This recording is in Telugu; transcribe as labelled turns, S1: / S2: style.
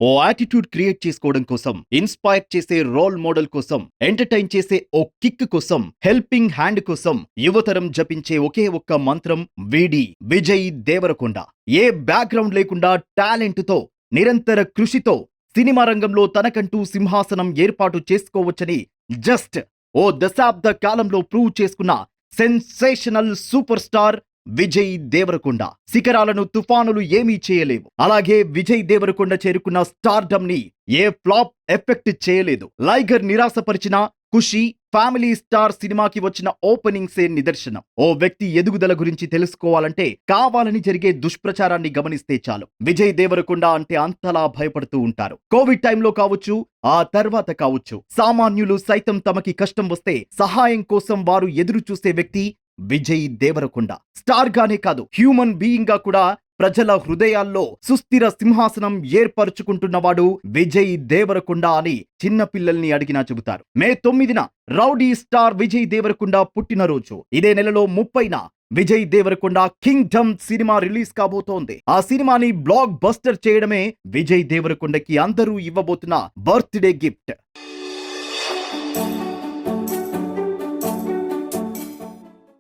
S1: ఓ యాటిట్యూడ్ క్రియేట్ చేసుకోవడం కోసం, ఇన్స్పైర్ చేసే రోల్ మోడల్ కోసం, ఎంటర్టైన్ చేసే ఓ కిక్ కోసం, హెల్పింగ్ హ్యాండ్ కోసం యువతరం జపించే ఒకే ఒక్క మంత్రం వీడి విజయ్ దేవరకొండ. ఏ బ్యాక్గ్రౌండ్ లేకుండా టాలెంట్ తో, నిరంతర కృషితో సినిమా రంగంలో తనకంటూ సింహాసనం ఏర్పాటు చేసుకోవచ్చని జస్ట్ ఓ దశాబ్ద కాలంలో ప్రూవ్ చేసుకున్న sensational superstar Vijay Deverakonda. శిఖరాలను తుఫానులు ఏమీ చేయలేవు. అలాగే విజయ్ దేవరకొండ చేరుకున్న స్టార్డమ్ ని ఏ ఫ్లాప్ ఎఫెక్ట్ చేయలేదు. లైగర్ నిరాశపరిచిన ఖుషి, ఫ్యామిలీ స్టార్ సినిమాకి వచ్చిన ఓపెనింగ్సే నిదర్శనం. ఓ వ్యక్తి ఎదుగుదల గురించి తెలుసుకోవాలంటే కావాలని జరిగే దుష్ప్రచారాన్ని గమనిస్తే చాలు. విజయ్ దేవరకొండ అంటే అంతలా భయపడుతూ ఉంటారు. కోవిడ్ టైంలో కావచ్చు, ఆ తర్వాత కావచ్చు, సామాన్యులు సైతం తమకి కష్టం వస్తే సహాయం కోసం వారు ఎదురు చూసే వ్యక్తి విజయ్ దేవరకొండ. స్టార్ గానే కాదు, హ్యూమన్ బీయింగ్ గా కూడా ప్రజల హృదయాల్లో సుస్థిర సింహాసనం ఏర్పరచుకుంటున్నవాడు విజయ్ దేవరకొండ అని చిన్న పిల్లల్ని అడిగినా చెబుతారు. మే 9న రౌడీ స్టార్ విజయ్ దేవరకొండ పుట్టినరోజు. ఇదే నెలలో 30న Vijay Deverakonda Kingdom cinema release కాబోతోంది. ఆ సినిమాని బ్లాక్ బస్టర్ చేయడమే విజయ్ దేవరకొండకి అందరూ ఇవ్వబోతున్న బర్త్డే గిఫ్ట్.